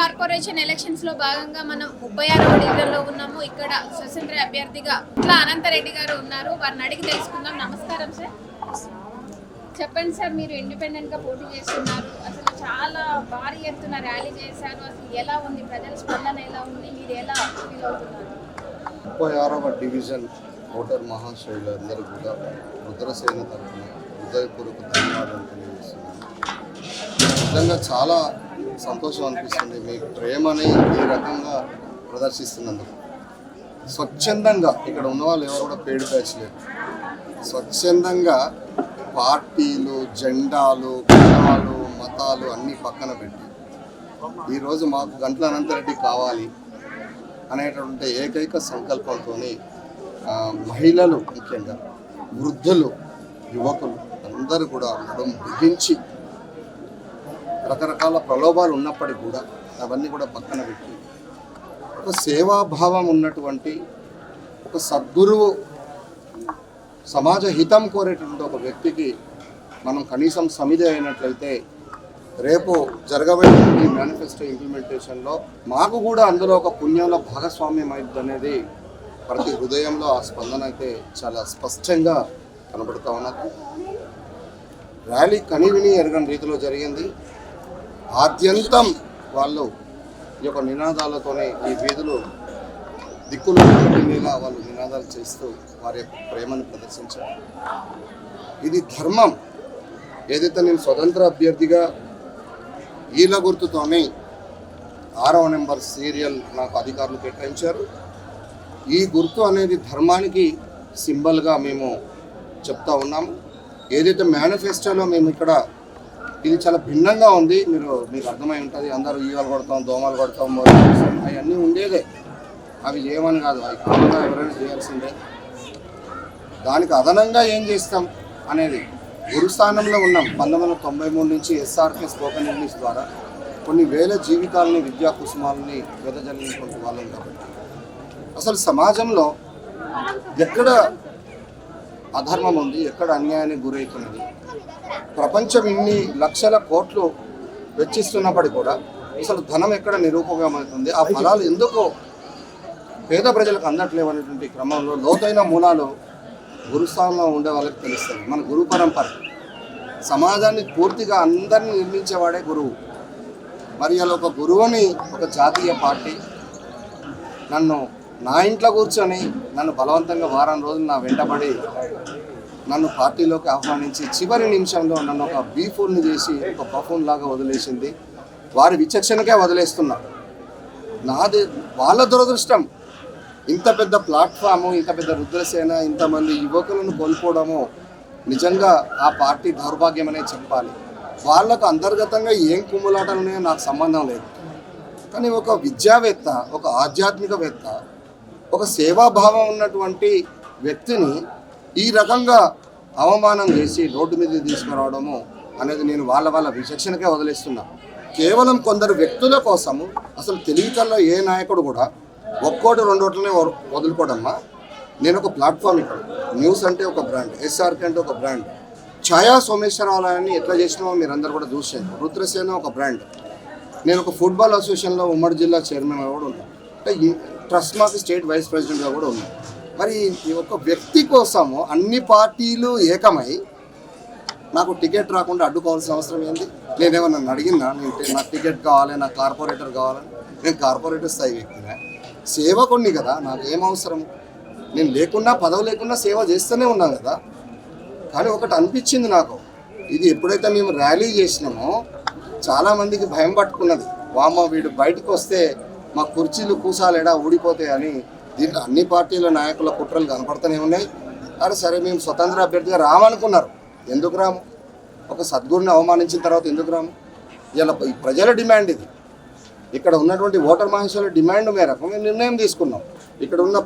Corporation elections లో భాగంగా మనం 36వ డివిజన్ లో ఉన్నాము. ఇక్కడ స్వతంత్ర అభ్యర్థిగా ఇట్లా అనంతరెడ్డి గారు ఉన్నారు. వారిని అడిగి తెలుసుకుందాం. నమస్కారం సార్. చెప్పండి సార్, మీరు ఇండిపెండెంట్ గా పోటీ చేస్తున్నారు. అసలు చాలా భారీ ఎత్తున ర్యాలీ చేశారు. అసలు ఎలా ఉంది, ప్రజల స్పందన ఎలా ఉంది, మీరు ఎలా ఫీల్ అవుతున్నారు? 36వ డివిజన్ ఓటర్ మహాశయులందరూ కూడా రుద్రసేన తరఫున హృదయపూర్వక ధన్యవాదాలు తెలియజేస్తున్నాను. నిజంగా చాలా సంతోషం అనిపిస్తుంది మీ ప్రేమని ఈ రకంగా ప్రదర్శిస్తున్నందుకు. స్వచ్ఛందంగా ఇక్కడ ఉన్న వాళ్ళు ఎవరు కూడా పేడు పేర్చలేరు. స్వచ్ఛందంగా పార్టీలు, జెండాలు, కులాలు, మతాలు అన్నీ పక్కన పెట్టి ఈరోజు మాకు గంట్ల అనంతరెడ్డి కావాలి అనేటువంటి ఏకైక సంకల్పంతో మహిళలు, ముఖ్యంగా వృద్ధులు, యువకులు అందరూ కూడా నడుము బిగించి రకరకాల ప్రలోభాలు ఉన్నప్పటికీ కూడా అవన్నీ కూడా పక్కన పెట్టి ఒక సేవాభావం ఉన్నటువంటి ఒక సద్గురువు, సమాజ హితం కోరేటువంటి ఒక వ్యక్తికి మనం కనీసం సమిధి అయినట్లయితే రేపు జరగబోయే మేనిఫెస్టో ఇంప్లిమెంటేషన్లో మాకు కూడా అందులో ఒక పుణ్యంలో భాగస్వామ్యం అవుతుంది అనేది ప్రతి హృదయంలో ఆ స్పందన అయితే చాలా స్పష్టంగా కనబడుతూ ఉన్నది. ర్యాలీ కనివిని ఎరగని రీతిలో జరిగింది. ఆద్యంతం వాళ్ళు ఈ యొక్క నినాదాలతోనే ఈ వీధులు దిక్కులు తినేలా వాళ్ళు నినాదాలు చేస్తూ వారి యొక్క ప్రేమను ప్రదర్శించారు. ఇది ధర్మం. ఏదైతే నేను స్వతంత్ర అభ్యర్థిగా ఈల గుర్తుతోనే 6వ నెంబర్ సీరియల్ నాకు అధికారులు కేటాయించారు. ఈ గుర్తు అనేది ధర్మానికి సింబల్గా మేము చెప్తా ఉన్నాము. ఏదైతే మేనిఫెస్టోలో మేము ఇక్కడ ఇది చాలా భిన్నంగా ఉంది, మీకు అర్థమై ఉంటుంది. అందరూ ఈగలు కొడతాం, దోమలు కొడతాం, అవన్నీ ఉండేదే. అవి చేయమని కాదు, అవి కామన్గా ఎవరైనా చేయాల్సిందే. దానికి అదనంగా ఏం చేస్తాం అనేది గురుస్థానంలో ఉన్నాం. 1993 నుంచి ఎస్ఆర్కే స్పోకెన్ ఇంగ్లీష్ ద్వారా కొన్ని వేల జీవితాలని, విద్యా కుసుమాలని వెదజల్లినటువంటి వాళ్ళం కాబట్టి అసలు సమాజంలో ఎక్కడ అధర్మం ఉంది, ఎక్కడ అన్యాయానికి గురవుతున్నది, ప్రపంచం ఇన్ని లక్షల కోట్లు వెచ్చిస్తున్నప్పటికీ కూడా అసలు ధనం ఎక్కడ నిరూపకమవుతుంది, ఆ ఫలాలు ఎందుకు పేద ప్రజలకు అందట్లేవు అనేటువంటి క్రమంలో లోతైన మూలాలు గురుస్థానంలో ఉండే వాళ్ళకి తెలుస్తుంది. మన గురు పరంపర సమాజాన్ని పూర్తిగా అందరినీ నిర్మించేవాడే గురువు. మరి అలా ఒక గురువుని ఒక జాతీయ పార్టీ నా ఇంట్లో కూర్చొని నన్ను బలవంతంగా వారం రోజులు నా వెంటబడి నన్ను పార్టీలోకి ఆహ్వానించి చివరి నిమిషంలో నన్ను ఒక బీఫూల్ని చేసి ఒక బఫూన్ లాగా వదిలేసింది. వారి విచక్షణకే వదిలేస్తున్నా. నాది వాళ్ళ దురదృష్టం. ఇంత పెద్ద ప్లాట్ఫాము, ఇంత పెద్ద రుద్రసేన, ఇంతమంది యువకులను కోల్పోవడము నిజంగా ఆ పార్టీ దౌర్భాగ్యం అనే చెప్పాలి. వాళ్ళకు అంతర్గతంగా ఏం కుమ్ములాటలు ఉన్నాయో నాకు సంబంధం లేదు. కానీ ఒక విద్యావేత్త, ఒక ఆధ్యాత్మికవేత్త, ఒక సేవాభావం ఉన్నటువంటి వ్యక్తిని ఈ రకంగా అవమానం చేసి రోడ్డు మీద తీసుకురావడము అనేది నేను వాళ్ళ విచక్షణకే వదిలేస్తున్నా. కేవలం కొందరు వ్యక్తుల కోసము అసలు తెలివితల్లో ఏ నాయకుడు కూడా ఒక్కోటి రెండోట్లనే వదులుకోవడమ్మా. నేను ఒక ప్లాట్ఫామ్, ఇక్కడ న్యూస్ అంటే ఒక బ్రాండ్, ఎస్ఆర్కే అంటే ఒక బ్రాండ్, ఛాయా సోమేశ్వరరావుని ఎట్లా చేసినామో మీరందరూ కూడా చూసారు. రుద్రసేన ఒక బ్రాండ్. నేను ఒక ఫుట్బాల్ అసోసియేషన్లో ఉమ్మడి జిల్లా చైర్మన్గా కూడా ఉన్నాను. అంటే ట్రస్ట్ మాకు స్టేట్ వైస్ ప్రెసిడెంట్గా కూడా ఉన్నాను. మరి ఒక వ్యక్తి కోసము అన్ని పార్టీలు ఏకమై నాకు టికెట్ రాకుండా అడ్డుకోవాల్సిన అవసరం ఏంది? నేనేమన్నా అడిగినా, నాకు టికెట్ కావాలి, నాకు కార్పొరేటర్ కావాలని? నేను కార్పొరేటర్ స్థాయి వ్యక్తినే, సేవకుణ్ణి కదా, నాకు ఏం అవసరం? నేను లేకున్నా, పదవి లేకున్నా సేవ చేస్తూనే ఉన్నాను కదా. కానీ ఒకటి అనిపించింది నాకు, ఇది ఎప్పుడైతే మేము ర్యాలీ చేసినామో చాలామందికి భయం పట్టుకున్నది. వామ వీడు బయటకు వస్తే మా కుర్చీలు కూసాలేడా ఊడిపోతాయి అని. దీంట్లో అన్ని పార్టీల నాయకుల కుట్రలు కనపడుతూనే ఉన్నాయి. సరే మేము స్వతంత్ర అభ్యర్థిగా రామనుకున్నారు. ఎందుకు రాము? ఒక సద్గురుని అవమానించిన తర్వాత ఎందుకు రాము? ఇలా ప్రజల డిమాండ్ ఇది. ఇక్కడ ఉన్నటువంటి ఓటర్ మహేశ్వరుల డిమాండ్ మేరకు మేము నిర్ణయం తీసుకున్నాం. ఇక్కడ ఉన్న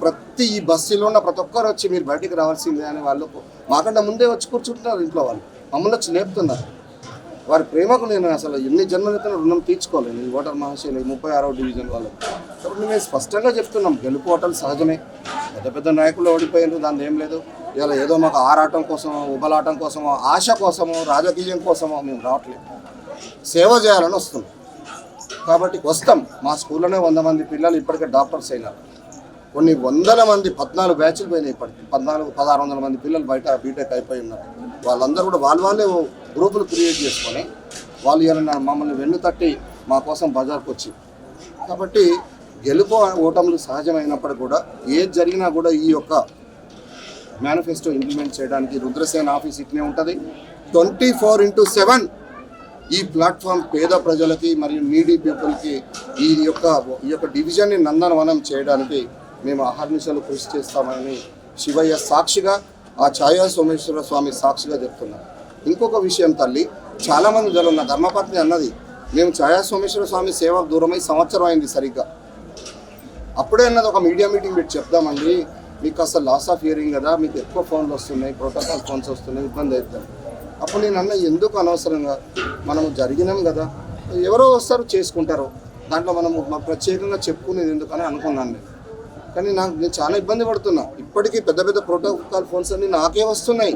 ఈ బస్సులో ఉన్న ప్రతి ఒక్కరు వచ్చి మీరు బయటికి రావాల్సిందే అని వాళ్ళు మాకంటే ముందే వచ్చి కూర్చుంటున్నారు. ఇంట్లో వాళ్ళు మమ్మల్ని వచ్చి లేపుతున్నారు. వారి ప్రేమకు నేను అసలు ఎన్ని జన్మలతో రుణం తీర్చుకోలేను. ఈ ఓటర్ మహాశయులు 36వ డివిజన్ వాళ్ళు. కాబట్టి మేము స్పష్టంగా చెప్తున్నాం, గెలుపు ఓటర్లు సహజమే. పెద్ద పెద్ద నాయకులు ఓడిపోయినారు, దాని ఏం లేదు. ఇలా ఏదో మాకు ఆరాటం కోసమో, ఉబలాటం కోసమో, ఆశ కోసమో, రాజకీయం కోసమో మేము రావట్లేదు. సేవ చేయాలని వస్తున్నాం. కాబట్టి వస్తాం. మా స్కూల్లోనే 100 మంది పిల్లలు ఇప్పటికే డాక్టర్స్ అయినారు. కొన్ని వందల మంది 14 బ్యాచ్లు పోయినాయి. ఇప్పటికి 1600 మంది పిల్లలు బయట బీటెక్ అయిపోయి ఉన్నారు. వాళ్ళందరూ కూడా వాళ్ళే గ్రూపులు క్రియేట్ చేసుకొని వాళ్ళు ఇలా మమ్మల్ని వెన్ను తట్టి మా కోసం బజార్కి వచ్చి. కాబట్టి గెలుపు ఓటములు సహజమైనప్పటికీ కూడా ఏది జరిగినా కూడా ఈ యొక్క మేనిఫెస్టో ఇంప్లిమెంట్ చేయడానికి రుద్రసేన ఆఫీస్ ఇట్నే ఉంటుంది. 24/7 ఈ ప్లాట్ఫామ్ పేద ప్రజలకి మరియు నీడీ పీపుల్కి ఈ యొక్క డివిజన్ని నందనవనం చేయడానికి మేము అహర్నిశలు కృషి చేస్తామని శివయ్య సాక్షిగా, ఆ ఛాయా సోమేశ్వర స్వామి సాక్షిగా చెప్తున్నాం. ఇంకొక విషయం తల్లి, చాలామంది జరుగున్న ధర్మపత్ని అన్నది, మేము ఛాయా సోమేశ్వర స్వామి సేవకు దూరమై సంవత్సరం అయింది సరిగ్గా. అప్పుడే అన్నది ఒక మీడియా మీటింగ్ పెట్టి చెప్దామండి, మీకు అసలు లాస్ ఆఫ్ హియరింగ్ కదా, మీకు ఎక్కువ ఫోన్లు వస్తున్నాయి, ప్రోటోకాల్ ఫోన్స్ వస్తున్నాయి, ఇబ్బంది అవుతుంది. అప్పుడు నేను అన్న ఎందుకు అనవసరంగా, మనము జరిగినాం కదా, ఎవరో వస్తారు చేసుకుంటారు, దాంట్లో మనము ప్రత్యేకంగా చెప్పుకునేది ఎందుకని అనుకున్నాను నేను. కానీ నేను చాలా ఇబ్బంది పడుతున్నా. ఇప్పటికీ పెద్ద పెద్ద ప్రోటోకాల్ ఫోన్స్ అన్నీ నాకే వస్తున్నాయి.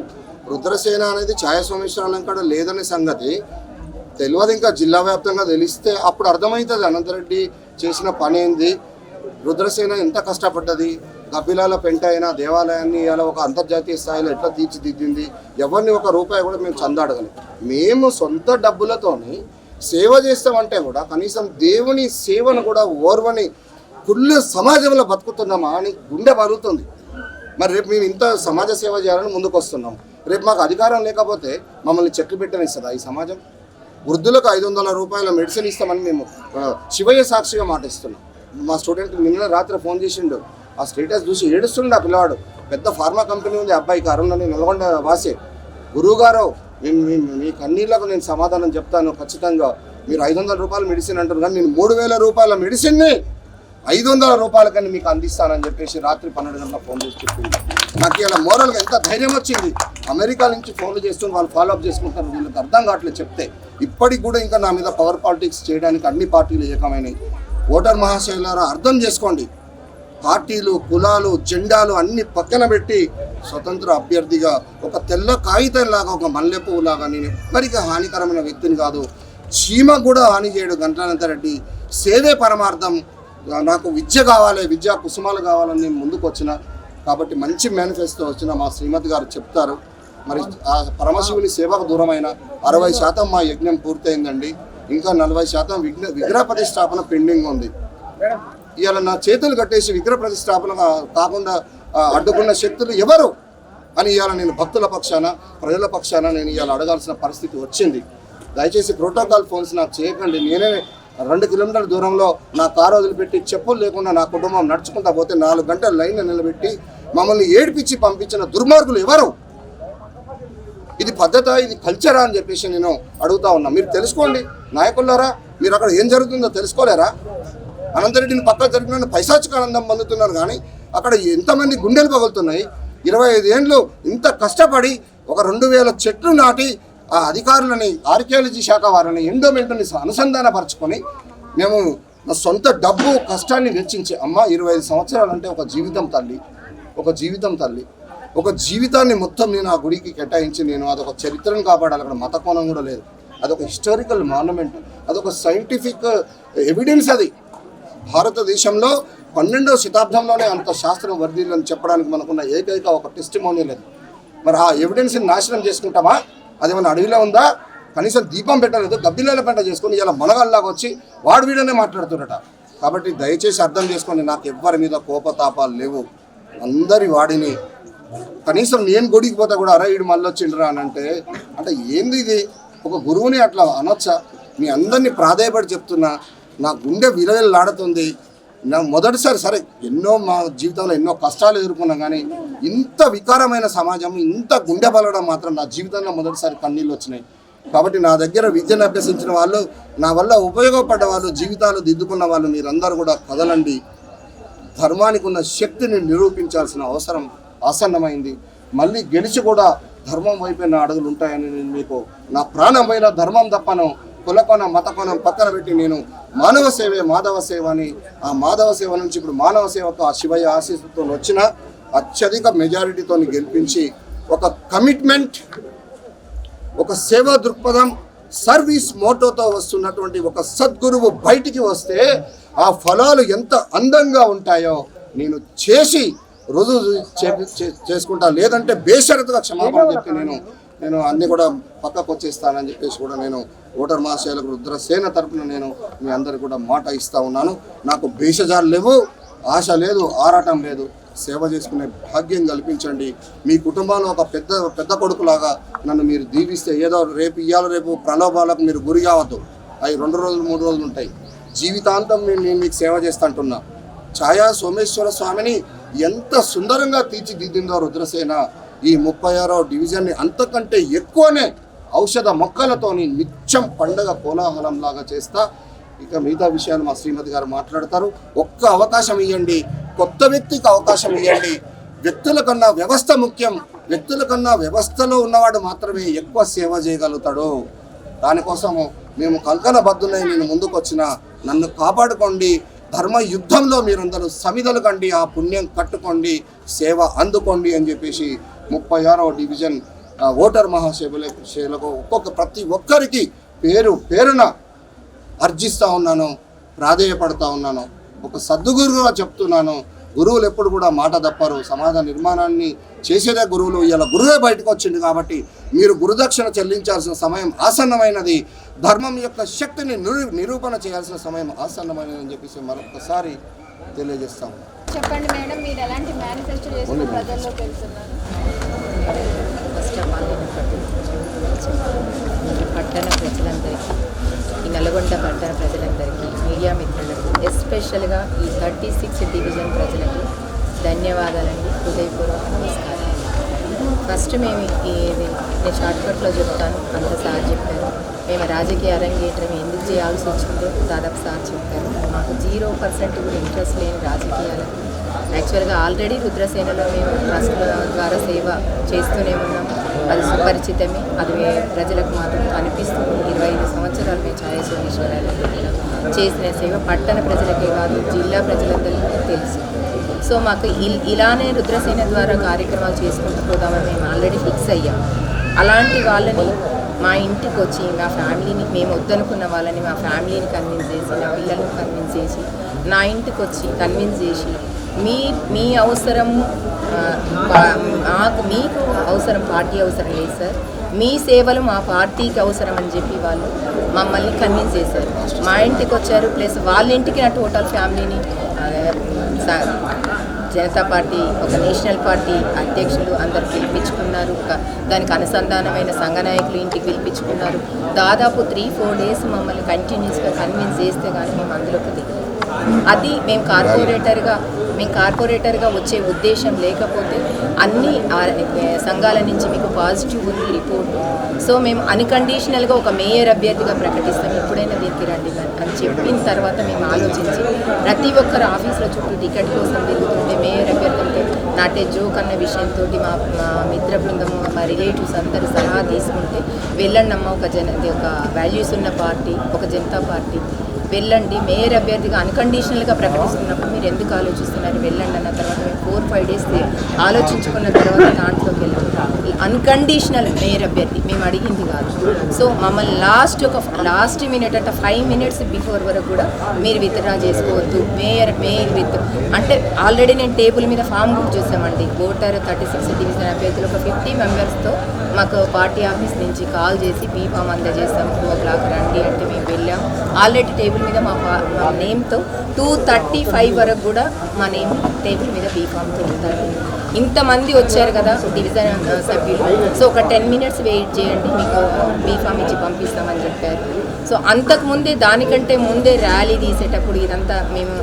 రుద్రసేన అనేది ఛాయా సోమేశ్వరాలం కాడ లేదనే సంగతి తెలియదు. ఇంకా జిల్లా వ్యాప్తంగా తెలిస్తే అప్పుడు అర్థమవుతుంది అనంతరెడ్డి చేసిన పని ఏంది, రుద్రసేన ఎంత కష్టపడ్డది, గబ్బిలాల పెంట అయిన దేవాలయాన్ని ఇలా ఒక అంతర్జాతీయ స్థాయిలో ఎట్లా తీర్చిదిద్దింది, ఎవరిని ఒక రూపాయి కూడా మేము చందాడగలం. మేము సొంత డబ్బులతోని సేవ చేస్తామంటే కూడా కనీసం దేవుని సేవను కూడా ఓర్వని కుళ్ళు సమాజంలో బతుకుతున్నామా అని గుండె పలుగుతుంది. మరి రేపు మేము ఇంత సమాజ సేవ చేయాలని ముందుకు వస్తున్నాం. రేపు మాకు అధికారం లేకపోతే మమ్మల్ని చెట్లు పెట్టనిస్తుందా ఈ సమాజం? వృద్ధులకు 500 రూపాయల మెడిసిన్ ఇస్తామని మేము శివయ్య సాక్షిగా మాట ఇస్తున్నాం. మా స్టూడెంట్ నిన్న రాత్రి ఫోన్ చేసిండు, ఆ స్టేటస్ చూసి ఏడుస్తుండే ఆ పిల్లవాడు. పెద్ద ఫార్మా కంపెనీ ఉంది అబ్బాయికి, అరుణ్ నల్గొండ వాసే. గురువుగారు మీ కన్నీళ్లకు నేను సమాధానం చెప్తాను ఖచ్చితంగా. మీరు 500 రూపాయల మెడిసిన్ అంటారు కానీ నేను 3000 రూపాయల మెడిసిన్ని 500 రూపాయలకని మీకు అందిస్తానని చెప్పేసి రాత్రి 12 గంటల ఫోన్ చేసి చెప్పింది. నాకు ఇలా మోరల్గా ఎంత ధైర్యం వచ్చింది. అమెరికా నుంచి ఫోన్లు చేస్తున్న వాళ్ళు ఫాలోఅప్ చేసుకుంటారు, వీళ్ళకి అర్థం కావట్లేదు చెప్తే. ఇప్పటికి కూడా ఇంకా నా మీద పవర్ పాలిటిక్స్ చేయడానికి అన్ని పార్టీలు ఏకమైనవి. ఓటర్ మహాశయులారా అర్థం చేసుకోండి. పార్టీలు, కులాలు, జెండాలు అన్ని పక్కన పెట్టి స్వతంత్ర అభ్యర్థిగా ఒక తెల్ల కాగితంలాగా, ఒక మల్లెపువ్వులాగా, నేను ఎవ్వరికీ హానికరమైన వ్యక్తిని కాదు. చీమ కూడా హాని చేయడు గంటానంతరెడ్డి. సేవే పరమార్థం. నాకు విద్య కావాలి, విద్యా కుసుమాలు కావాలని నేను ముందుకు వచ్చిన. కాబట్టి మంచి మేనిఫెస్టో వచ్చిన మా శ్రీమతి గారు చెప్తారు. మరి ఆ పరమశివుని సేవకు దూరమైన 60% మా యజ్ఞం పూర్తయిందండి. ఇంకా 40% విగ్రహ ప్రతిష్టాపన పెండింగ్ ఉంది. ఇవాళ నా చేతులు కట్టేసి విగ్రహ ప్రతిష్టాపన కాకుండా అడ్డుకున్న శక్తులు ఎవరు అని ఇవాళ నేను భక్తుల పక్షాన, ప్రజల పక్షాన నేను ఇవాళ అడగాల్సిన పరిస్థితి వచ్చింది. దయచేసి ప్రోటోకాల్ ఫోన్స్ నాకు చేయకండి. నేనే 2 కిలోమీటర్ల దూరంలో నా కారు వదిలిపెట్టి చెప్పులు లేకుండా నా కుటుంబం నడుచుకుంటా పోతే 4 గంటల లైన్లో నిలబెట్టి మమ్మల్ని ఏడిపించి పంపించిన దుర్మార్గులు ఎవరు? ఇది పద్ధత, ఇది కల్చరా అని చెప్పేసి నేను అడుగుతా ఉన్నా. మీరు తెలుసుకోండి నాయకులారా, మీరు అక్కడ ఏం జరుగుతుందో తెలుసుకోలేరా? అనంతరెడ్డిని పక్కన జరిగిన పైశాచిక ఆనందం పొందుతున్నారు కానీ అక్కడ ఎంతమంది గుండెలు పగులుతున్నాయి. 25 ఏళ్ళు ఇంత కష్టపడి ఒక 2000 చెట్లు నాటి ఆ అధికారులని, ఆర్కియాలజీ శాఖ వారిని, ఎండోమెంట్ని అనుసంధానపరచుకొని మేము నా సొంత డబ్బు కష్టాన్ని వెచ్చించి, అమ్మ 25 సంవత్సరాలు అంటే ఒక జీవితం తల్లి, ఒక జీవితం తల్లి, ఒక జీవితాన్ని మొత్తం నేను ఆ గుడికి కేటాయించి నేను అదొక చరిత్రను కాపాడాలి. అక్కడ మత కోణం కూడా లేదు, అదొక హిస్టారికల్ మాన్యుమెంట్, అదొక సైంటిఫిక్ ఎవిడెన్స్. అది భారతదేశంలో 12వ శతాబ్దంలోనే అంత శాస్త్రం వర్ధిల్లని చెప్పడానికి మనకున్న ఏకైక ఒక టెస్టిమోనీ లేదు. మరి ఆ ఎవిడెన్స్ని నాశనం చేసుకుంటామా? అదేమన్నా అడవిలో ఉందా? కనీసం దీపం పెట్టలేదు, గబ్బిలాల పెంట చేసుకొని ఇలా మనగల్లాగా వచ్చి వాడు వీడనే మాట్లాడుతున్నట. కాబట్టి దయచేసి అర్థం చేసుకోండి, నాకు ఎవ్వరి మీద కోపతాపాలు లేవు. అందరి వాడిని కనీసం నేను గుడికి పోతే కూడా అరే వీడు మళ్ళీ వచ్చిండ్రా అని అంటే ఏంది ఇది? ఒక గురువుని అట్లా అనొచ్చా? మీ అందరినీ ప్రాధేయపడి చెప్తున్నా, నా గుండె విలవిల్లాడుతుంది. నా మొదటిసారి సరే ఎన్నో మా జీవితంలో ఎన్నో కష్టాలు ఎదుర్కొన్నా కానీ ఇంత వికారమైన సమాజం, ఇంత గుండె పలవడం మాత్రం నా జీవితంలో మొదటిసారి కన్నీళ్ళు వచ్చినాయి. కాబట్టి నా దగ్గర విద్యను అభ్యసించిన వాళ్ళు, నా వల్ల ఉపయోగపడ్డ వాళ్ళు, జీవితాలు దిద్దుకున్న వాళ్ళు మీరందరూ కూడా కదలండి. ధర్మానికి ఉన్న శక్తిని నిరూపించాల్సిన అవసరం ఆసన్నమైంది. మళ్ళీ గెలిచి కూడా ధర్మం వైపే నా అడుగులు ఉంటాయని నేను మీకు నా ప్రాణమైన ధర్మం తప్పను కులకోణం మతకోణం పక్కన పెట్టి నేను మానవ సేవే మాధవ సేవ అని, ఆ మాధవ సేవ నుంచి ఇప్పుడు మానవ సేవకు ఆ శివయ్య ఆశీస్సుతో వచ్చిన అత్యధిక మెజారిటీతో గెలిపించి ఒక కమిట్మెంట్, ఒక సేవా దృక్పథం, సర్వీస్ మోటోతో వస్తున్నటువంటి ఒక సద్గురువు బయటికి వస్తే ఆ ఫలాలు ఎంత అందంగా ఉంటాయో నేను చేసి రుజువు చేసుకుంటా, లేదంటే బేషరతుగా క్షమాపణ చెప్పి నేను అన్ని కూడా పక్కకు వచ్చేస్తానని చెప్పేసి కూడా నేను ఓటర్ మహాశయులకు రుద్రసేన తరపున నేను మీ అందరికి కూడా మాట ఇస్తా ఉన్నాను. నాకు భేషజాలు లేవు, ఆశ లేదు, ఆరాటం లేదు. సేవ చేసుకునే భాగ్యం కల్పించండి. మీ కుటుంబంలో ఒక పెద్ద కొడుకులాగా నన్ను మీరు దీవిస్తే, ఏదో రేపు ప్రలోభాలకు మీరు గురి కావద్దు. అవి 2 రోజులు 3 రోజులు ఉంటాయి. జీవితాంతం నేను మీకు సేవ చేస్తా అంటున్నా. ఛాయా సోమేశ్వర స్వామిని ఎంత సుందరంగా తీర్చిదిద్దిందో రుద్రసేన ఈ 36వ డివిజన్ని అంతకంటే ఎక్కువనే ఔషధ మొక్కలతోని నిత్యం పండగ కోలాహలంలాగా చేస్తా. ఇక మిగతా విషయాలు మా శ్రీమతి గారు మాట్లాడతారు. ఒక్క అవకాశం ఇవ్వండి, కొత్త వ్యక్తికి అవకాశం ఇవ్వండి. వ్యక్తుల కన్నా వ్యవస్థ ముఖ్యం. వ్యక్తుల కన్నా వ్యవస్థలో ఉన్నవాడు మాత్రమే ఎక్కువ సేవ చేయగలుగుతాడు. దానికోసము మేము కంకణబద్ధులై నేను ముందుకు వచ్చిన, నన్ను కాపాడుకోండి. ధర్మ యుద్ధంలో మీరందరూ సమిధలు కండి, ఆ పుణ్యం కట్టుకోండి, సేవ అందుకోండి అని చెప్పేసి 36వ డివిజన్ ఓటర్ మహాశయులకు ప్రతి ఒక్కరికి పేరున అర్జిస్తూ ఉన్నాను, ప్రాధేయపడతా ఉన్నాను. ఒక సద్గురువుగా చెప్తున్నాను, గురువులు ఎప్పుడు కూడా మాట తప్పరు. సమాజ నిర్మాణాన్ని చేసేదే గురువులు. ఇలా గురువే బయటకు వచ్చింది కాబట్టి మీరు గురుదక్షిణ చెల్లించాల్సిన సమయం ఆసన్నమైనది. ధర్మం యొక్క శక్తిని నిరూపణ చేయాల్సిన సమయం ఆసన్నమైనది అని చెప్పేసి మరొకసారి తెలియజేస్తాము. చెప్పండి మేడం, మీరు ఎలాంటి మేనిఫెస్టో చేసుకుని ప్రజల్లోకి వెళ్తున్నారు? పట్టణ ప్రజలందరికీ, ఈ నల్గొండ పట్టణ ప్రజలందరికీ, మీడియా మిత్రులకు, ఎస్పెషల్గా ఈ 36 డివిజన్ ప్రజలకు ధన్యవాదాలండి, హృదయపూర్వక నమస్కారం. ఫస్ట్ మేము నేను షార్ట్కట్లో చెప్తాను, అంత సార్ చెప్పారు. మేము రాజకీయ అరంగేట్రం ఎందుకు చేయాల్సి వచ్చిందో దాదాపు సార్ చెప్పారు. మాకు 0% కూడా ఇంట్రెస్ట్ లేని రాజకీయాలు. యాక్చువల్గా ఆల్రెడీ రుద్రసేనలో మేము ట్రస్ట్ల ద్వారా సేవ చేస్తూనే ఉన్నాము, అది సుపరిచితమే. అది ప్రజలకు మాత్రం కనిపిస్తుంది. 25 సంవత్సరాలు మేము ఛాయా సోమేశ్వరాలు చేసిన సేవ పట్టణ ప్రజలకే కాదు, జిల్లా ప్రజలందరికీ తెలుసు. సో మాకు ఇలానే రుద్రసేన ద్వారా కార్యక్రమాలు చేసుకుంటూ పోదామని మేము ఆల్రెడీ ఫిక్స్ అయ్యాం. అలాంటి వాళ్ళని మా ఇంటికి వచ్చి మా ఫ్యామిలీని, మేము వద్దనుకున్న వాళ్ళని మా ఫ్యామిలీని కన్విన్స్ చేసి, నా పిల్లల్ని కన్విన్స్ చేసి, నా ఇంటికి వచ్చి కన్విన్స్ చేసి, మీ అవసరం మీకు అవసరం, పార్టీ అవసరం లేదు సార్, మీ సేవలు మా పార్టీకి అవసరం అని చెప్పి వాళ్ళు మమ్మల్ని కన్విన్స్ చేశారు. మా ఇంటికి వచ్చారు, ప్లస్ వాళ్ళ ఇంటికి నా టోటల్ ఫ్యామిలీని జనతా పార్టీ, ఒక నేషనల్ పార్టీ అధ్యక్షులు అందరు పిలిపించుకున్నారు. దానికి అనుసంధానమైన సంఘ నాయకులు ఇంటికి పిలిపించుకున్నారు. దాదాపు 3-4 డేస్ మమ్మల్ని కంటిన్యూస్గా కన్విన్స్ చేస్తే కానీ మేము అందులోకి దిగాం. అది మేము కార్పొరేటర్గా వచ్చే ఉద్దేశం లేకపోతే అన్ని సంఘాల నుంచి మీకు పాజిటివ్ ఉంది రిపోర్ట్. సో మేము అన్కండిషనల్గా ఒక మేయర్ అభ్యర్థిగా ప్రకటిస్తాం, ఎప్పుడైనా దీనికి రండి అని చెప్పిన తర్వాత మేము ఆలోచించి ప్రతి ఒక్కరు ఆఫీసుల చుట్టూ టికెట్ కోసం తిరుగుతుంటే మేయర్ అభ్యర్థులతో నాటే జోక్ అన్న విషయంతో మా మిత్ర బృందము, మా రిలేటివ్స్ అందరూ సలహా తీసుకుంటే వెళ్ళండమ్మ, ఒక వాల్యూస్ ఉన్న పార్టీ, ఒక జనతా పార్టీ, వెళ్ళండి. మేయర్ అభ్యర్థిగా అన్కండిషనల్గా ప్రకటిస్తున్నప్పుడు మీరు ఎందుకు ఆలోచిస్తున్నారు, వెళ్ళండి అన్న తర్వాత మేము 4-5 డేస్ ఆలోచించుకున్న తర్వాత దాంట్లోకి వెళ్ళాం. అన్కండిషనల్ మేయర్ అభ్యర్థి మేము అడిగింది కాదు. సో మమ్మల్ని లాస్ట్ మినిట్ అంటే 5 మినిట్స్ బిఫోర్ వరకు కూడా మీరు విత్డ్రా చేసుకోవద్దు, మేయర్ విత్ అంటే ఆల్రెడీ నేను టేబుల్ మీద ఫామ్ బుక్ చేసామండి. ఓటర్ 36 డివిజన్ అభ్యర్థులు ఒక 50 మెంబర్స్తో మాకు పార్టీ ఆఫీస్ నుంచి కాల్ చేసి బీ ఫామ్ అందజేస్తాం, 2 o'clock రండి అంటే మేము వెళ్ళాం. ఆల్రెడీ టేబుల్ మీద మా నేమ్తో 2:35 వరకు కూడా మా నేమ్ టేబుల్ మీద బీ ఫామ్తో ఉంటారు. ఇంతమంది వచ్చారు కదా డివిజన్ సభ్యులు, సో ఒక 10 మినిట్స్ వెయిట్ చేయండి, మీకు బీ ఫామ్ ఇచ్చి పంపిస్తామని చెప్పారు. సో అంతకుముందే, దానికంటే ముందే ర్యాలీ తీసేటప్పుడు ఇదంతా మేము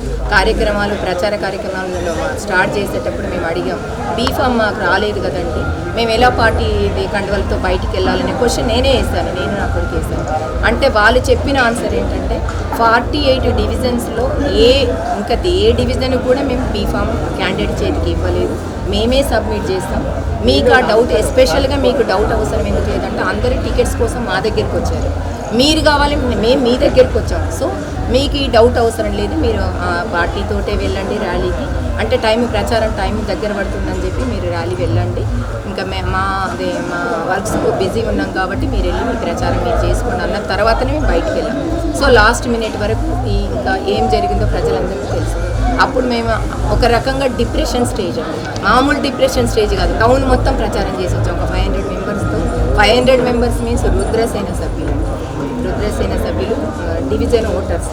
ప్రచార కార్యక్రమాలలో స్టార్ట్ చేసేటప్పుడు మేము అడిగాం, బీ ఫామ్ మాకు రాలేదు కదండి, మేము ఎలా పార్టీ కండువలతో బయటికి వెళ్ళాలనే క్వశ్చన్ నేనే వేస్తాను, నేను నా కొడుకు వేస్తాను అంటే వాళ్ళు చెప్పిన ఆన్సర్ ఏంటంటే 48 డివిజన్స్లో ఏ డివిజన్ కూడా మేము బీ ఫామ్ క్యాండిడేట్ చేతికి ఇవ్వలేదు, మేమే సబ్మిట్ చేస్తాం. మీకు ఆ డౌట్, ఎస్పెషల్గా మీకు డౌట్ అవసరం ఎందుకు లేదంటే అందరూ టికెట్స్ కోసం మా దగ్గరికి వచ్చారు, మీరు కావాలి, మేము మీ దగ్గరికి వచ్చాము. సో మీకు ఈ డౌట్ అవసరం లేదు, మీరు పార్టీతోటే వెళ్ళండి ర్యాలీకి, అంటే ప్రచారం టైం దగ్గర పడుతుందని చెప్పి మీరు ర్యాలీ వెళ్ళండి, ఇంకా మా వర్క్స్ బిజీ ఉన్నాం కాబట్టి మీరు వెళ్ళి మీ ప్రచారం మీరు చేసుకోండి అన్న తర్వాతనే మేము బయటికి వెళ్ళాం. సో లాస్ట్ మినిట్ వరకు ఇంకా ఏం జరిగిందో ప్రజలందరికీ తెలుసు. అప్పుడు మేము ఒక రకంగా డిప్రెషన్ స్టేజ్ అండి, మామూలు డిప్రెషన్ స్టేజ్ కాదు, టౌన్ మొత్తం ప్రచారం చేసి వచ్చాం ఒక 500 మెంబర్స్తో. 500 మెంబర్స్ మీన్స్ రుద్రసేన సభ్యులు డివిజన్ ఓటర్స్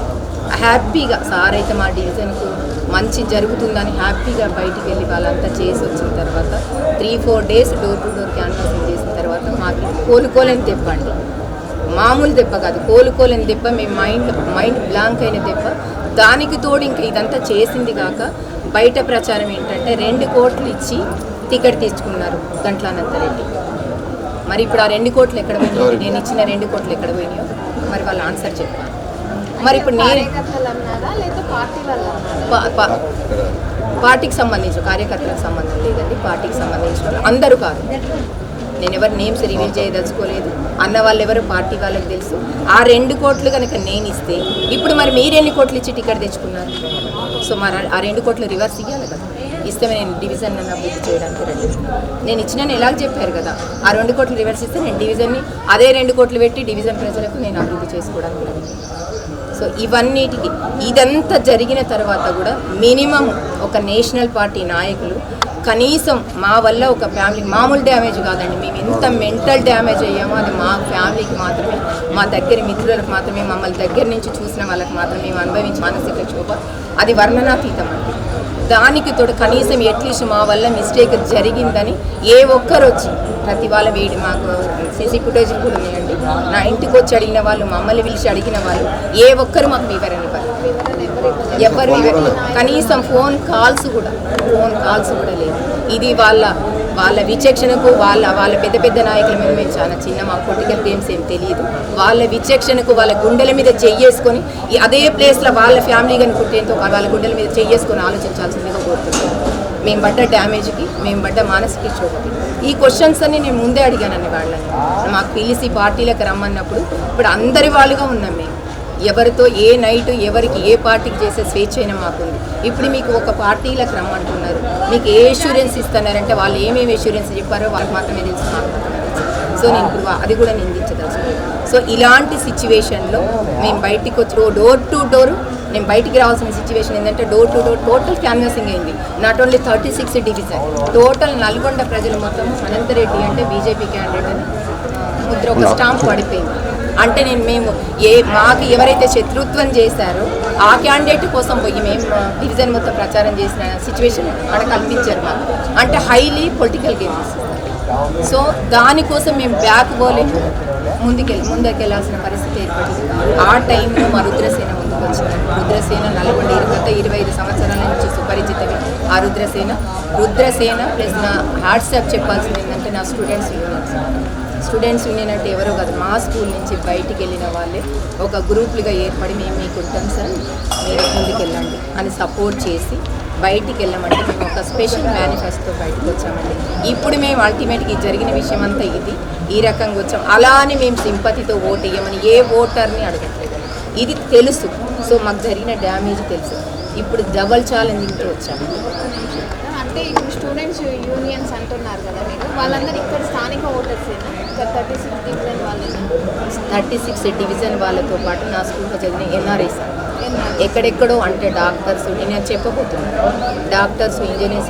హ్యాపీగా సార్ అయితే మా డివిజన్కు మంచి జరుగుతుందని హ్యాపీగా బయటికి వెళ్ళి వాళ్ళంతా చేసి వచ్చిన తర్వాత 3-4 days door to door canvassing చేసిన తర్వాత మాకు కోలుకోలేని దెబ్బ అండి, మామూలు దెబ్బ కాదు, కోలుకోలేని దెబ్బ, మేము మైండ్ బ్లాంక్ అయిన దెబ్బ. దానికి తోడు ఇంకా ఇదంతా చేసింది కాక బయట ప్రచారం ఏంటంటే 2 కోట్లు ఇచ్చి టికెట్ తీసుకున్నారు గంట్లానందరెడ్డి. మరి ఇప్పుడు ఆ 2 కోట్లు ఎక్కడ పోయినాయో, నేను ఇచ్చిన 2 కోట్లు ఎక్కడ పోయినాయో మరి వాళ్ళు ఆన్సర్ చెప్పారు. మరి ఇప్పుడు పార్టీకి సంబంధించిన కార్యకర్తలకు సంబంధం లేదండి, పార్టీకి సంబంధించిన అందరూ కాదు, నేను ఎవరు నేమ్స్ రివీల్ చేయదలుచుకోలేదు, అన్న వాళ్ళు ఎవరు పార్టీ వాళ్ళకి తెలుసు. ఆ 2 కోట్లు కనుక నేను ఇస్తే ఇప్పుడు మరి మీరు ఎన్ని కోట్లు ఇచ్చి టికెట్ తెచ్చుకున్నారు? సో మరి ఆ 2 కోట్లు రివర్స్ ఇవ్వాలి కదా, ఇస్తే నేను డివిజన్ నన్ను అభివృద్ధి చేయడానికి రెడీ. నేను ఇచ్చిన ఎలాగ చెప్పారు కదా, ఆ 2 కోట్లు రివర్స్ ఇస్తే నేను డివిజన్ని అదే 2 కోట్లు పెట్టి డివిజన్ ప్రజలకు నేను అభివృద్ధి చేసుకోవడానికి రెడీ. సో ఇవన్నిటికి ఇదంతా జరిగిన తర్వాత కూడా మినిమం ఒక నేషనల్ పార్టీ నాయకులు కనీసం మా వల్ల ఒక ఫ్యామిలీ మామూలు డ్యామేజ్ కాదండి, మేము ఎంత మెంటల్ డ్యామేజ్ అయ్యామో అది మా ఫ్యామిలీకి మాత్రమే, మా దగ్గర మిత్రులకు మాత్రమే, మమ్మల్ని దగ్గర నుంచి చూసిన వాళ్ళకి మాత్రమే మేము అనుభవించి మానసిక క్షోభ అది వర్ణనాతీతం అండి. దానికి తోడు కనీసం అట్లీస్ట్ మా వల్ల మిస్టేక్ జరిగిందని ఏ ఒక్కరు వచ్చి ప్రతి వాళ్ళ వేడి మాకు సీసీ ఫుటేజ్లు కూడా ఉన్నాయండి, నా ఇంటికి వచ్చి అడిగిన వాళ్ళు, మమ్మల్ని పిలిచి అడిగిన వాళ్ళు ఏ ఒక్కరు మాకు వివరణ ఇవ్వాలి, ఎవరు కనీసం ఫోన్ కాల్స్ కూడా లేదు. ఇది వాళ్ళ విచక్షణకు వాళ్ళ పెద్ద నాయకుల మీద మేము చాలా చిన్న, మా పొలిటికల్ గేమ్స్ ఏం తెలియదు, వాళ్ళ విచక్షణకు వాళ్ళ గుండెల మీద చెయ్యేసుకొని అదే ప్లేస్లో వాళ్ళ ఫ్యామిలీ కనుకుంటేంతో వాళ్ళ గుండెల మీద చెయ్యేసుకొని ఆలోచించాల్సిందిగా కోరుతున్నాం. మేము పడ్డ డ్యామేజ్కి, మేము పడ్డ మానసిక క్షోభకి ఈ క్వశ్చన్స్ అన్ని నేను ముందే అడిగానండి వాళ్ళని. మాకు పిలిచి పార్టీలకు రమ్మన్నప్పుడు ఇప్పుడు అందరి వాళ్ళుగా ఉన్నాం మేము, ఎవరితో ఏ నైట్ ఎవరికి ఏ పార్టీకి చేసే స్వేచ్ఛ అయినా మాకుంది. ఇప్పుడు మీకు ఒక పార్టీలకు రమ్మంటున్నారు, మీకు ఏ అష్యూరెన్స్ ఇస్తున్నారంటే వాళ్ళు ఏమేమి అష్యూరెన్స్ చెప్పారో వాళ్ళకి మాత్రమే తెలుసు, మాకు మాత్రమే తెలుసు. సో నేను ఇప్పుడు అది కూడా నిందించదలుచుకోలేదు. సో ఇలాంటి సిచ్యువేషన్లో మేము బయటికి వచ్చి డోర్ టు డోర్ నేను బయటికి రావాల్సిన సిచ్యువేషన్ ఏంటంటే door to door total canvassing అయింది. Not only 36 division total Nalgonda ప్రజలు మొత్తం అనంతరెడ్డి అంటే బీజేపీ క్యాండిడేట్ అని ముద్ర ఒక స్టాంప్ పడిపోయింది. అంటే మేము మాకు ఎవరైతే శత్రుత్వం చేశారో ఆ క్యాండిడేట్ కోసం పోయి మేము డివిజన్ మొత్తం ప్రచారం చేసిన సిచ్యువేషన్ అక్కడ కల్పించారు మాకు. అంటే హైలీ పొలిటికల్ గేమ్స్. సో దానికోసం మేము బ్యాక్ పోలేము, ముందుకెళ్లాల్సిన పరిస్థితి ఏర్పడింది. ఆ టైంలో మా రుద్రసేన ముందుకు వచ్చింది. రుద్రసేన నల్గొండ గత 25 సంవత్సరాల నుంచి సుపరిచితమే. ఆ రుద్రసేన ప్లస్ నా హ్యాట్సాప్ చెప్పాల్సింది ఏంటంటే నా స్టూడెంట్స్ యూనియన్ అంటే ఎవరో కాదు, మా స్కూల్ నుంచి బయటికి వెళ్ళిన వాళ్ళే ఒక గ్రూపులుగా ఏర్పడి మేము మీకు ఉంటాం సార్, మీరు ముందుకు వెళ్ళండి అని సపోర్ట్ చేసి బయటికి వెళ్ళామంటే మేము ఒక స్పెషల్ మేనిఫెస్టో బయటకు వచ్చామండి. ఇప్పుడు మేము అల్టిమేట్గా జరిగిన విషయం అంతా ఈ రకంగా వచ్చాం. అలా అని మేము సింపతితో ఓటు వేయమని ఏ ఓటర్ని అడగట్లేదు, ఇది తెలుసు. సో మాకు జరిగిన డ్యామేజ్ తెలుసు. ఇప్పుడు డబల్ ఛాలెంజింగ్తో వచ్చాము. అంటే ఇప్పుడు స్టూడెంట్స్ యూనియన్స్ అంటున్నారు కదా మీరు, వాళ్ళందరూ ఇక్కడ స్థానిక ఓటర్సేనా? ఇక్కడ 36 డివిజన్ వాళ్ళేనా? 36 డివిజన్ వాళ్ళతో పాటు నా స్కూల్లో చదివిన ఎన్ఆర్ఐస్ ఎక్కడెక్కడో, అంటే డాక్టర్స్, నేను చెప్పబోతున్నాను, డాక్టర్స్, ఇంజనీర్స్,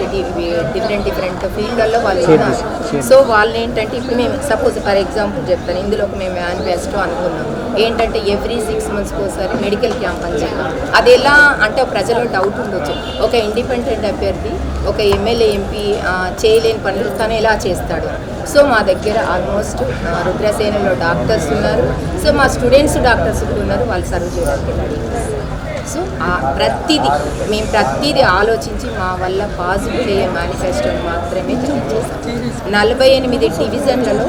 డిఫరెంట్ ఫీల్డ్లలో వాళ్ళు ఉన్నారు. సో వాళ్ళు ఏంటంటే ఇప్పుడు మేము సపోజ్ ఫర్ ఎగ్జాంపుల్ చెప్తాను, ఇందులో మేము మేనిఫెస్టో అనుకున్నాం ఏంటంటే ఎవ్రీ 6 మంత్స్కి ఒకసారి మెడికల్ క్యాంప్ అని చెప్పాం. అది ఎలా అంటే ప్రజల్లో డౌట్ ఉండొచ్చు, ఒక ఇండిపెండెంట్ అభ్యర్థి ఒక ఎమ్మెల్యే ఎంపీ చేయలేని పనులు తను ఎలా చేస్తాడు. సో మా దగ్గర ఆల్మోస్ట్ రుద్రసేనలో డాక్టర్స్ ఉన్నారు. సో మా స్టూడెంట్స్ డాక్టర్స్ కూడా ఉన్నారు, వాళ్ళు సర్వ్ చేయడానికి రెడీ. సో మేము ప్రతిదీ ఆలోచించి మా వల్ల పాసిబుల్ అయ్యే మేనిఫెస్టోని మాత్రమే చేసాం. 48 డివిజన్లలో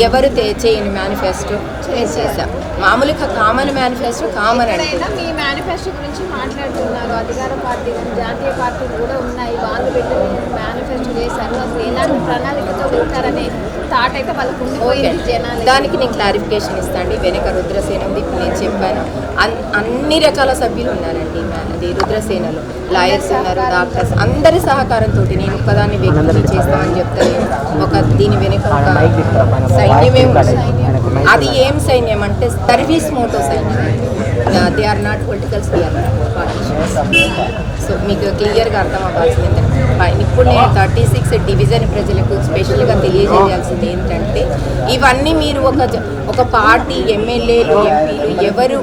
ఎవరు చేయని మేనిఫెస్టో చేశాం. మామూలుగా కామన్ మేనిఫెస్టో కామన్ అంటే ఎక్కడైనా మీ మేనిఫెస్టో గురించి మాట్లాడుతున్నారు. అధికార పార్టీ జాతీయ పార్టీలు కూడా ఉన్నాయి, వాళ్ళు పెట్టి మేనిఫెస్టో చేశారు. అసలు ఎలాంటి ప్రణాళికతో ఉంటారనే థాట్ అయితే వాళ్ళకు ఉండిపోయింది జనాలు. దానికి నేను క్లారిఫికేషన్ ఇస్తాను. వెనక రుద్రసేన ఉంది, ఇప్పుడు నేను చెప్పాను. అన్ని రకాల సభ్యులు ఉన్నారండి. అది రుద్రసేనలో లాయర్స్ ఉన్నారు, డాక్టర్స్, అందరి సహకారంతో నేను ఒక్కదాన్ని వ్యక్తిని చేస్తామని చెప్తాను. ఒక దీని వెనుక ఒక సైన్యమే ఉంది. అది ఏం సైన్యం అంటే సర్వీస్ మోటో సైన్యం. They are not politicals, they are not politicians. So మీకు క్లియర్గా అర్థం అవ్వాల్సింది ఏంటంటే ఇప్పుడు నేను 36 డివిజన్ ప్రజలకు స్పెషల్గా తెలియజేయాల్సింది ఏంటంటే ఇవన్నీ మీరు ఒక పార్టీ ఎమ్మెల్యేలు ఎంపీలు ఎవరు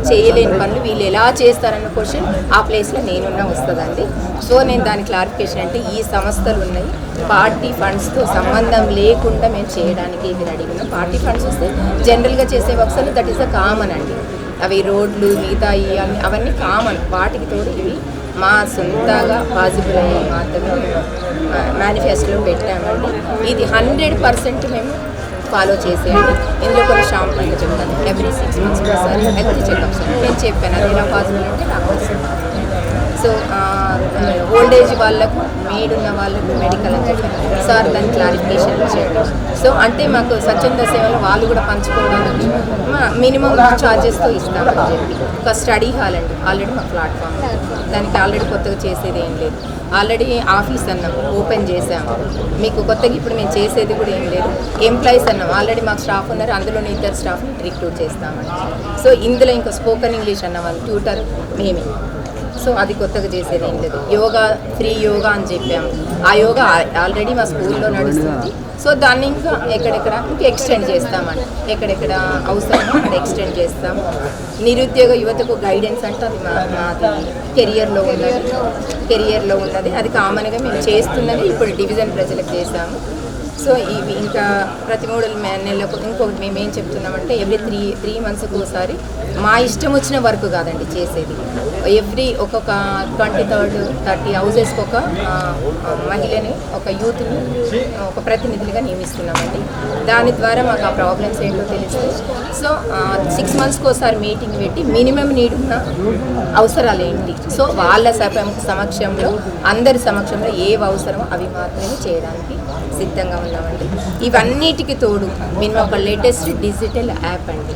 చేయలేని పనులు వీళ్ళు ఎలా చేస్తారన్న క్వశ్చన్ ఆ ప్లేస్లో నేనున్నా వస్తుందండి. సో నేను దాని క్లారిఫికేషన్ అంటే ఈ సంస్థలు ఉన్నాయి, పార్టీ ఫండ్స్తో సంబంధం లేకుండా మేము చేయడానికి ఇది అడిగినాం. పార్టీ ఫండ్స్ వస్తే జనరల్గా చేసే works that is the common అండి. అవి రోడ్లు మిగతా అవన్నీ కామన్. వాటికి తోడు ఇవి మా సొంతగా పాసిబుల్ అయ్యే మాత్రమే మేనిఫెస్టోలో పెట్టామండి. ఇది 100% మేము ఫాలో చేసేయండి. ఇందులో కొన్ని షాంపుల్గా చెప్తాను. ఎవ్రీ 6 months ఒకసారి హెల్త్ చెకప్స్ నేను చెప్పాను. అది ఎలా పాసిబుల్ అంటే డాక్టర్స్. సో ఓల్డ్ ఏజ్ వాళ్ళకు మేడ్ ఉన్న వాళ్ళకు మెడికల్ అని చెప్పి సార్ దాన్ని క్లారిఫికేషన్ ఇచ్చాడు. సో అంటే మాకు స్వచ్ఛంద సేవలు వాళ్ళు కూడా పంచుకోవడానికి మినిమం ఛార్జెస్తో ఇస్తామని చెప్పి ఒక స్టడీ హాల్ అండి ఆల్రెడీ మా ప్లాట్ఫామ్, దానికి ఆల్రెడీ కొత్తగా చేసేది ఏం లేదు. ఆల్రెడీ ఆఫీస్ అన్నాం ఓపెన్ చేసాము. మీకు కొత్తగా ఇప్పుడు మేము చేసేది కూడా ఏం లేదు. ఎంప్లాయీస్ అన్నాం ఆల్రెడీ మాకు స్టాఫ్ ఉన్నారు, అందులోనే 2 స్టాఫ్ని రిక్రూట్ చేస్తామని. సో ఇందులో ఇంకా స్పోకెన్ ఇంగ్లీష్ అన్న వాళ్ళు ట్యూటర్ మేమే. సో అది కొత్తగా చేసేది ఏం లేదు. యోగా ఫ్రీ యోగా అని చెప్పాము. ఆ యోగా ఆల్రెడీ మా స్కూల్లో నడుస్తుంది. సో దాన్ని ఇంకా ఎక్కడెక్కడ ఇంకా ఎక్స్టెండ్ చేస్తామని, ఎక్కడెక్కడ అవసరమో అక్కడ ఎక్స్టెండ్ చేస్తాము. నిరుద్యోగ యువతకు గైడెన్స్ అంటే అది మాది కెరియర్లో ఉన్నది. అది కామన్గా మేము చేస్తున్నది ఇప్పుడు డివిజన్ ప్రజలకు చేసాము. సో ఇవి ఇంకా ప్రతి 3 నెలలకు ఇంకొకటి మేము ఏం చెప్తున్నామంటే ఎవ్రీ 3 monthsకి ఒకసారి మా ఇష్టం వచ్చిన వర్క్ కాదండి చేసేది. ఎవ్రీ ఒక్కొక్క 23rd 30 houses ఒక మహిళని ఒక యూత్ని ఒక ప్రతినిధులుగా నియమిస్తున్నామండి. దాని ద్వారా మాకు ఆ ప్రాబ్లమ్స్ ఏంటో తెలుస్తాయి. సో 6 monthsకి ఒకసారి మీటింగ్ పెట్టి మినిమం నీడ్ ఉన్న అవసరాలు ఏంటి, సో వాళ్ళ సమక్షంలో అందరి సమక్షంలో ఏవి అవసరమో అవి మాత్రమే చేయడానికి సిద్ధంగా ఉన్నామండి. ఇవన్నిటికి తోడు మేము ఒక లేటెస్ట్ డిజిటల్ యాప్ అండి.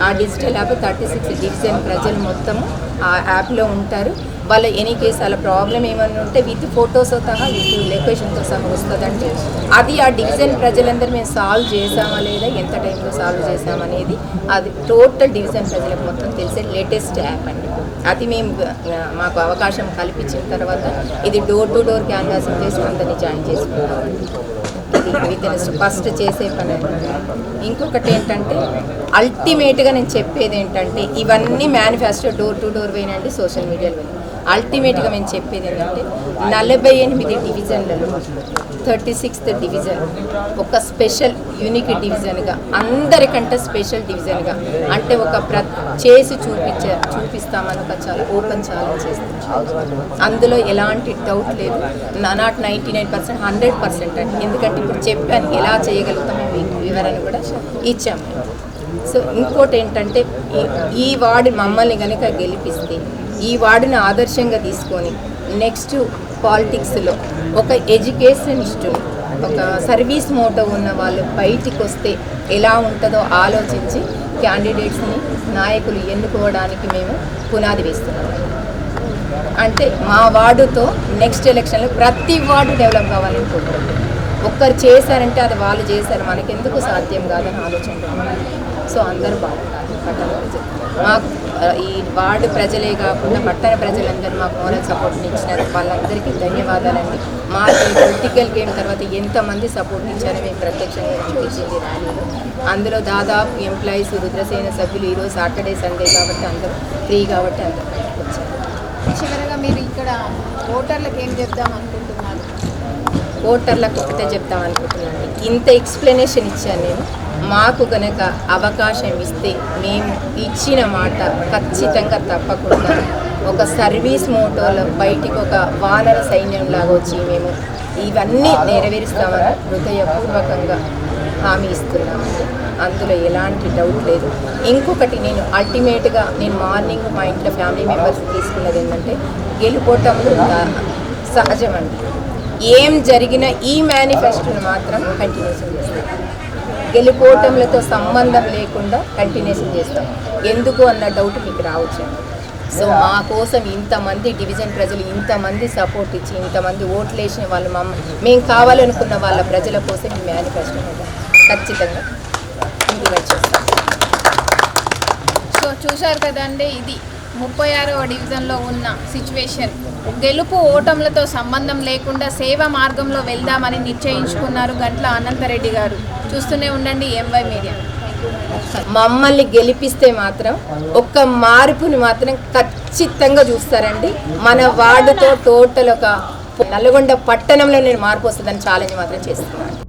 ఆ డిజిటల్ యాప్ 36 డివిజన్ ప్రజలు మొత్తము ఆ యాప్లో ఉంటారు. వాళ్ళ ఎనీ కేసు అలా ప్రాబ్లం ఏమన్నా ఉంటే విత్ ఫొటోస్ సహా విత్ లొకేషన్తో సహా వస్తుందండి. అది ఆ డివిజన్ ప్రజలందరూ మేము సాల్వ్ చేసామా లేదా, ఎంత టైంలో సాల్వ్ చేసామనేది అది టోటల్ డివిజన్ ప్రజలకు మొత్తం తెలిసే లేటెస్ట్ యాప్ అండి. అది మేము మాకు అవకాశం కల్పించిన తర్వాత ఇది డోర్ టు డోర్ క్యాన్వాసింగ్ చేసి అందరినీ జాయిన్ చేసుకుంటామండి. ఇది ఫస్ట్ చేసే పని. ఇంకొకటి ఏంటంటే అల్టిమేట్గా నేను చెప్పేది ఏంటంటే ఇవన్నీ మేనిఫెస్టో డోర్ టు డోర్ పోయినండి, సోషల్ మీడియాలో పోయినాయి. అల్టిమేట్గా మేము చెప్పేది ఏంటంటే 48 డివిజన్లలో 36th డివిజన్ ఒక స్పెషల్ యూనిక్ డివిజన్గా, అందరికంటే స్పెషల్ డివిజన్గా అంటే ఒక చేసి చూపిస్తామని ఒక చాలా ఓపెన్ ఛాలెంజ్ చేస్తాం. అందులో ఎలాంటి డౌట్ లేదు. నాట్ 99%, 100% అండి. ఎందుకంటే ఇప్పుడు చెప్పాను ఎలా చేయగలుగుతామో మీకు వివరణ కూడా ఇచ్చాము. సో ఇంకోటి ఏంటంటే ఈ వార్డు మమ్మల్ని కనుక గెలిపిస్తే ఈ వార్డుని ఆదర్శంగా తీసుకొని నెక్స్ట్ పాలిటిక్స్లో ఒక ఎడ్యుకేషనిస్టుని ఒక సర్వీస్ మోటో ఉన్న వాళ్ళు బయటికి వస్తే ఎలా ఉంటుందో ఆలోచించి క్యాండిడేట్స్ని నాయకులు ఎన్నుకోవడానికి మేము పునాది వేస్తున్నాం. అంటే మా వార్డుతో నెక్స్ట్ ఎలక్షన్లో ప్రతి వార్డు డెవలప్ కావాలని కోరుకుంటున్నాం. ఒక్కరు చేశారంటే అది వాళ్ళు చేశారు, మనకెందుకు సాధ్యం కాదని ఆలోచన. సో అందరూ బాగుంటారు. పట్టణ ప్రజలు మాకు ఈ వార్డు ప్రజలే కాకుండా పట్టణ ప్రజలందరూ మాకు మోరల్ సపోర్ట్ని ఇచ్చినారు. వాళ్ళందరికీ ధన్యవాదాలండి. మా పొలిటికల్ గేమ్ తర్వాత ఎంతమంది సపోర్ట్ ఇచ్చారో మేము ప్రత్యక్షంగా చూపించింది ర్యాలీలో. అందులో దాదాపు ఎంప్లాయీస్ రుద్రసేన సభ్యులు ఈరోజు సాటర్డే సండే కాబట్టి అందరూ ఫ్రీ కాబట్టి అందరూ వచ్చారు. చివరగా మీరు ఇక్కడ ఓటర్లకు ఏం చెప్దాం అనుకుంటున్నారు? ఓటర్లకు ఒకటే చెప్తాం అనుకుంటున్నాను. ఇంత ఎక్స్ప్లెనేషన్ ఇచ్చాను నేను. మాకు కనుక అవకాశం ఇస్తే మేము ఇచ్చిన మాట ఖచ్చితంగా తప్పకుండా ఒక సర్వీస్ మోటోలో బయటికి ఒక వానర సైన్యంలాగా వచ్చి మేము ఇవన్నీ నెరవేరుస్తామని హృదయపూర్వకంగా హామీ ఇస్తున్నామండి, అందులో ఎలాంటి డౌట్ లేదు. ఇంకొకటి నేను అల్టిమేట్గా నేను మార్నింగ్ మా ఇంట్లో ఫ్యామిలీ మెంబర్స్ తీసుకున్నది ఏంటంటే గెలుపోవటంలో సహజమండి. ఏం జరిగినా ఈ మేనిఫెస్టోని మాత్రం కంటిన్యూషన్ చేస్తాం. గెలుపోవటంలతో సంబంధం లేకుండా కంటిన్యూషన్ చేస్తాం. ఎందుకు అన్న డౌట్ మీకు రావచ్చు. సో మా కోసం ఇంతమంది డివిజన్ ప్రజలు ఇంతమంది సపోర్ట్ ఇచ్చి ఇంతమంది ఓట్లు వేసిన వాళ్ళు మేము కావాలనుకున్న వాళ్ళ ప్రజల కోసం ఈ మేనిఫెస్టో మీద ఖచ్చితంగా ఇంప్లిమెంట్ చేస్తాం. సో చూశారు కదండి, ఇది 36వ డివిజన్లో ఉన్న సిచ్యువేషన్. గెలుపు ఓటములతో సంబంధం లేకుండా సేవ మార్గంలో వెళ్దామని నిశ్చయించుకున్నారు గంట్ల అనంతరెడ్డి గారు. చూస్తూనే ఉండండి MY మీడియా. మమ్మల్ని గెలిపిస్తే మాత్రం ఒక్క మార్పుని మాత్రం ఖచ్చితంగా చూస్తారండి. మన వార్డుతో టోటల్ ఒక నల్గొండ పట్టణంలో నేను మార్పు వస్తుందని ఛాలెంజ్ మాత్రం చేస్తున్నాను.